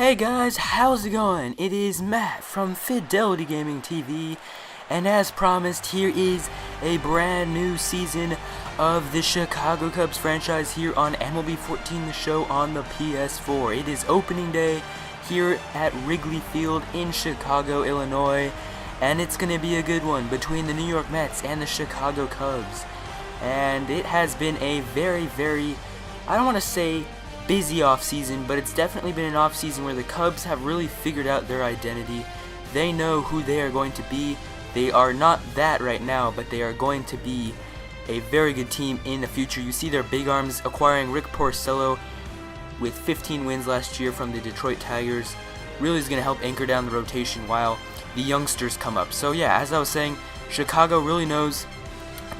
Hey guys, how's it going? It is Matt from FidelityGamingTV, and as promised, here is a brand new season of the Chicago Cubs franchise here on MLB 14, the show on the PS4. It is opening day here at Wrigley Field in Chicago, Illinois, and it's going to be a good one between the New York Mets and the Chicago Cubs. And it has been a very, I don't want to say busy off-season, but it's definitely been an off-season where the Cubs have really figured out their identity. They know who they are going to be. They are not that right now, but they are going to be a very good team in the future. You see their big arms acquiring Rick Porcello with 15 wins last year from the Detroit Tigers. Really is going to help anchor down the rotation while the youngsters come up. So yeah, as I was saying, Chicago really knows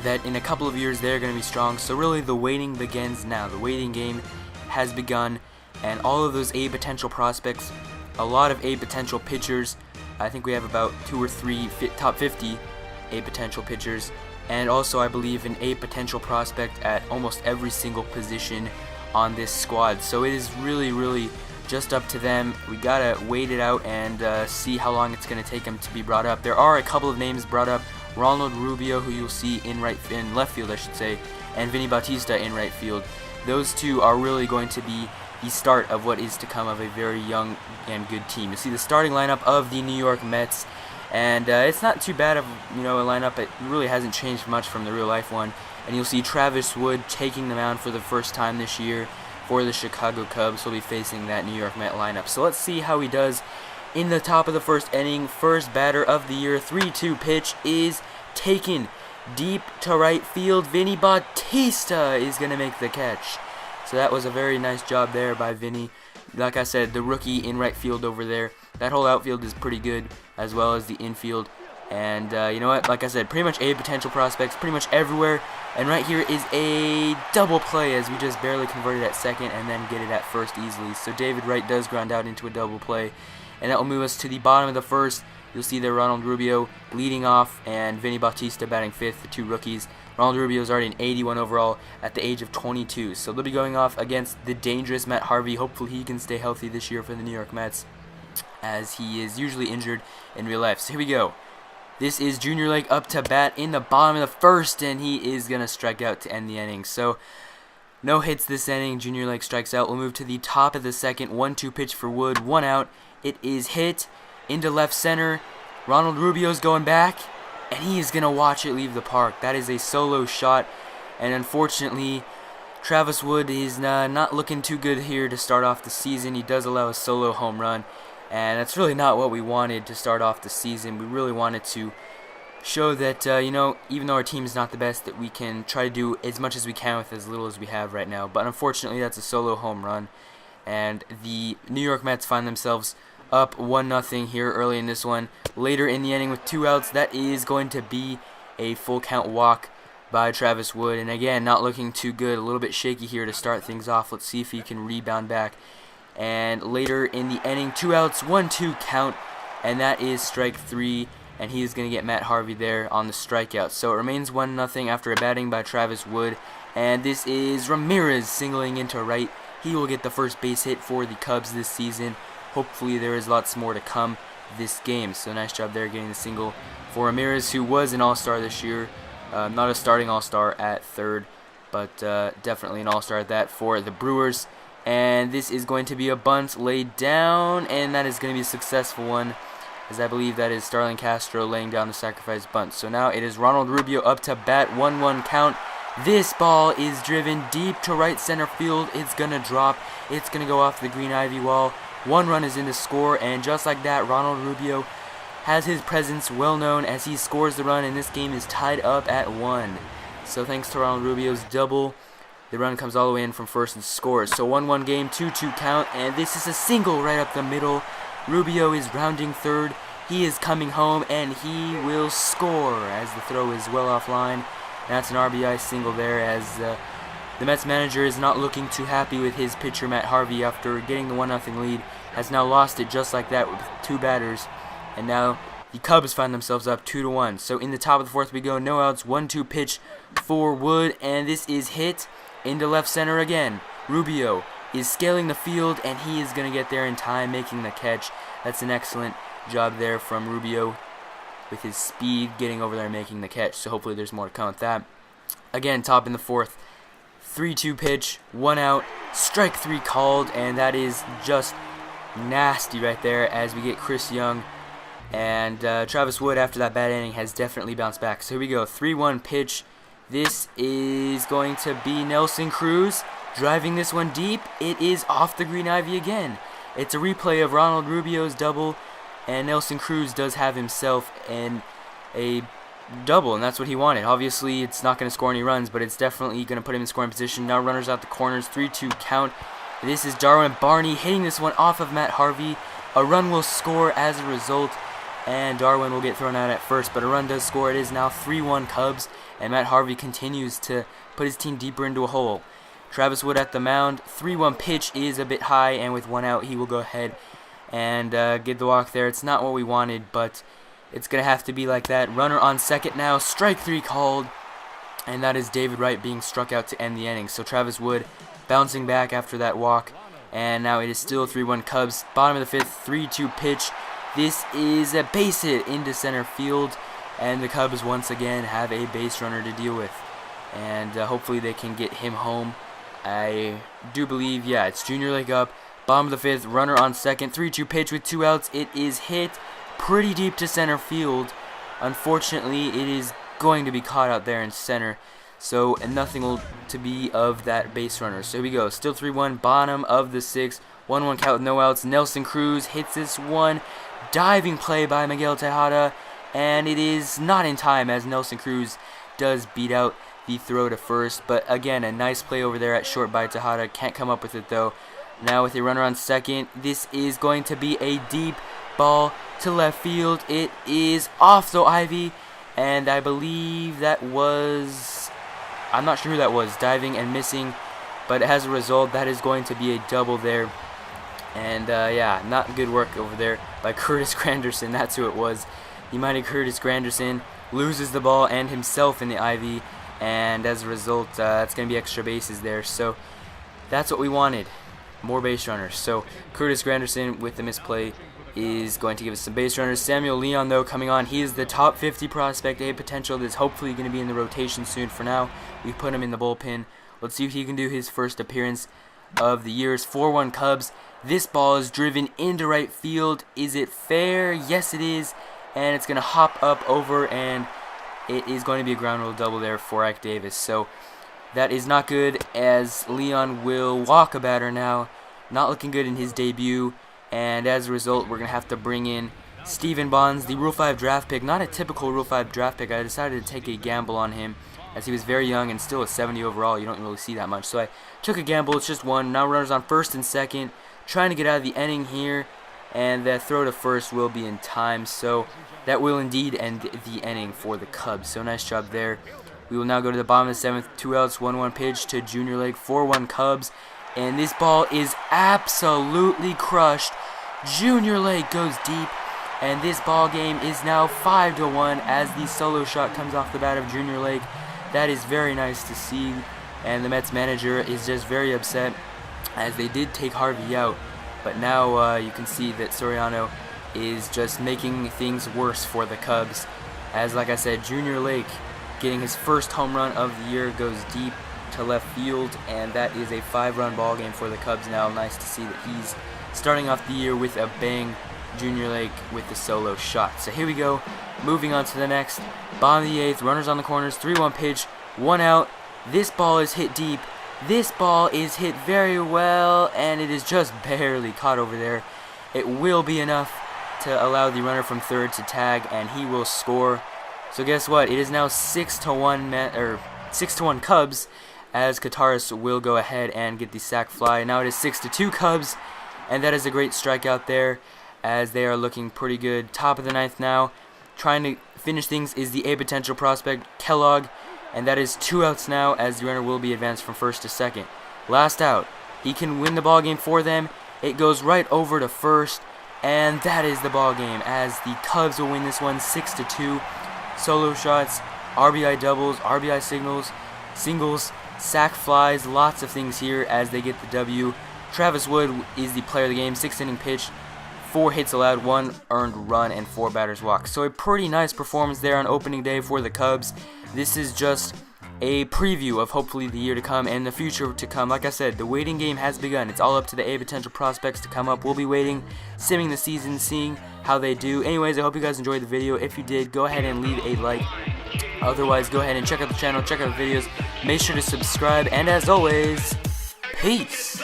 that in a couple of years they're going to be strong. So really the waiting begins now. The waiting game has begun, and all of those A potential prospects, a lot of A potential pitchers. I think we have about 2 or 3 top 50 A potential pitchers, and also I believe an A potential prospect at almost every single position on this squad. So it is really just up to them. We gotta wait it out and see how long it's gonna take them to be brought up. There are a couple of names brought up: Ronald Rubio, who you'll see in left field, I should say, and Vinny Bautista in right field. Those two are really going to be the start of what is to come of a very young and good team. You see the starting lineup of the New York Mets, and it's not too bad of a lineup. It really hasn't changed much from the real life one. And you'll see Travis Wood taking the mound for the first time this year for the Chicago Cubs. He'll be facing that New York Met lineup. So let's see how he does in the top of the first inning. First batter of the year, 3-2 pitch is taken deep to right field. Vinny Bautista is going to make the catch. So that was a very nice job there by Vinny. Like I said, the rookie in right field over there. That whole outfield is pretty good, as well as the infield. And you know what? Like I said, pretty much A potential prospects pretty much everywhere. And right here is a double play, as we just barely converted at second and then get it at first easily. So David Wright does ground out into a double play. And that will move us to the bottom of the first. You'll see there Ronald Rubio leading off and Vinny Bautista batting fifth, the two rookies. Ronald Rubio is already an 81 overall at the age of 22. So they'll be going off against the dangerous Matt Harvey. Hopefully he can stay healthy this year for the New York Mets, as he is usually injured in real life. So here we go. This is Junior Lake up to bat in the bottom of the first, and he is going to strike out to end the inning. So no hits this inning. Junior Lake strikes out. We'll move to the top of the second. 1-2 pitch for Wood. 1 out. It is hit into left center. Ronald Rubio's going back, and he is going to watch it leave the park. That is a solo shot, and unfortunately, Travis Wood is not looking too good here to start off the season. He does allow a solo home run, and that's really not what we wanted to start off the season. We really wanted to show that, even though our team is not the best, that we can try to do as much as we can with as little as we have right now. But unfortunately, that's a solo home run, and the New York Mets find themselves up 1-0 here early in this one. Later in the inning with 2 outs, that is going to be a full count walk by Travis Wood. And again, not looking too good. A little bit shaky here to start things off. Let's see if he can rebound back. And later in the inning, 2 outs, 1-2 count, and that is strike 3. And he is going to get Matt Harvey there on the strikeout. So it remains 1-0 after a batting by Travis Wood. And this is Ramirez singling into right. He will get the first base hit for the Cubs this season. Hopefully there is lots more to come this game. So nice job there getting the single for Ramirez, who was an all-star this year. Not a starting all-star at third, but definitely an all-star at that for the Brewers. And this is going to be a bunt laid down, and that is going to be a successful one, as I believe that is Starlin Castro laying down the sacrifice bunt. So now it is Ronald Rubio up to bat, 1-1 count. This ball is driven deep to right center field. It's going to drop. It's going to go off the green ivy wall. 1 run is in to score, and just like that, Ronald Rubio has his presence well known as he scores the run, and this game is tied up at 1. So thanks to Ronald Rubio's double, the run comes all the way in from first and scores. So 1-1 game, 2-2 count, and this is a single right up the middle. Rubio is rounding third. He is coming home, and he will score as the throw is well offline. That's an RBI single there, as the Mets manager is not looking too happy with his pitcher Matt Harvey after getting the 1-0 lead. Has now lost it just like that with 2 batters. And now the Cubs find themselves up 2-1. So in the top of the fourth we go. No outs. 1-2 pitch for Wood. And this is hit into left center again. Rubio is scaling the field, and he is going to get there in time, making the catch. That's an excellent job there from Rubio with his speed, getting over there and making the catch. So hopefully there's more to come with that. Again, top in the fourth. 3-2 pitch, 1 out, strike 3 called, and that is just nasty right there as we get Chris Young. And Travis Wood, after that bad inning, has definitely bounced back. So here we go, 3-1 pitch. This is going to be Nelson Cruz driving this one deep. It is off the green ivy again. It's a replay of Ronald Rubio's double, and Nelson Cruz does have himself a double, and that's what he wanted. Obviously, it's not going to score any runs, but it's definitely going to put him in scoring position. Now runners out the corners, 3-2 count. This is Darwin Barney hitting this one off of Matt Harvey. A run will score as a result, and Darwin will get thrown out at first, but a run does score. It is now 3-1 Cubs, and Matt Harvey continues to put his team deeper into a hole. Travis Wood at the mound. 3-1 pitch is a bit high, and with 1 out, he will go ahead and get the walk there. It's not what we wanted, but it's going to have to be like that. Runner on second now. Strike 3 called. And that is David Wright being struck out to end the inning. So Travis Wood bouncing back after that walk. And now it is still 3-1 Cubs. Bottom of the fifth, 3-2 pitch. This is a base hit into center field. And the Cubs once again have a base runner to deal with. And hopefully they can get him home. I do believe, yeah, it's Junior Lake up. Bottom of the fifth, runner on second. 3-2 pitch with 2 outs. It is hit pretty deep to center field. Unfortunately, it is going to be caught out there in center, so nothing will to be of that base runner. So here we go, still 3-1, bottom of the sixth, 1-1 count with no outs. Nelson Cruz hits this one, diving play by Miguel Tejada, and it is not in time as Nelson Cruz does beat out the throw to first. But again, a nice play over there at short by Tejada. Can't come up with it though. Now with a runner on second, this is going to be a deep ball to left field. It is off the ivy, and I believe that was, I'm not sure who that was, diving and missing, but as a result, that is going to be a double there. And yeah, not good work over there by Curtis Granderson. That's who it was. The mighty Curtis Granderson loses the ball and himself in the ivy, and as a result, it's going to be extra bases there. So that's what we wanted, more base runners. So Curtis Granderson with the misplay is going to give us some base runners. Samuel Leon, though, coming on. He is the top 50 prospect, a potential that's hopefully going to be in the rotation soon. For now, we put him in the bullpen. Let's see if he can do his first appearance of the year's 4-1 Cubs. This ball is driven into right field. Is it fair? Yes, it is. And it's going to hop up over, and it is going to be a ground rule double there for Ike Davis. So that is not good, as Leon will walk a batter now. Not looking good in his debut. And as a result, we're going to have to bring in Steven Bonds, the Rule 5 draft pick. Not a typical Rule 5 draft pick. I decided to take a gamble on him as he was very young and still a 70 overall. You don't really see that much. So I took a gamble. It's just one. Now runners on first and second. Trying to get out of the inning here. And that throw to first will be in time. So that will indeed end the inning for the Cubs. So nice job there. We will now go to the bottom of the seventh. 2 outs, 1-1 pitch to Junior Lake. 4-1 Cubs. And this ball is absolutely crushed. Junior Lake goes deep, and this ball game is now 5-1 as the solo shot comes off the bat of Junior Lake. That is very nice to see, and the Mets manager is just very upset as they did take Harvey out. But now you can see that Soriano is just making things worse for the Cubs. As, like I said, Junior Lake getting his first home run of the year goes deep to left field, and that is a 5-run ball game for the Cubs now. Nice to see that he's starting off the year with a bang. Junior Lake with the solo shot. So here we go, moving on to the next. Bottom of the eighth, runners on the corners, 3-1 pitch, 1 out. This ball is hit deep. This ball is hit very well, and it is just barely caught over there. It will be enough to allow the runner from third to tag, and he will score. So guess what? It is now 6-1 Cubs, as Kataris will go ahead and get the sac fly. Now it is 6-2 Cubs, and that is a great strikeout there, as they are looking pretty good. Top of the ninth now. Trying to finish things is the A potential prospect, Kellogg, and that is 2 outs now, as the runner will be advanced from first to second. Last out. He can win the ball game for them. It goes right over to first, and that is the ball game, as the Cubs will win this one 6-2. Solo shots, RBI doubles, RBI singles, sac flies, lots of things here as they get the W. Travis Wood is the player of the game. 6th inning pitch, 4 hits allowed, 1 earned run, and 4 batters walked. So a pretty nice performance there on opening day for the Cubs. This is just a preview of hopefully the year to come and the future to come. Like I said, the waiting game has begun. It's all up to the A potential prospects to come up. We'll be waiting, simming the season, seeing how they do. Anyways, I hope you guys enjoyed the video. If you did, go ahead and leave a like. Otherwise, go ahead and check out the channel, check out the videos. Make sure to subscribe, and as always, peace!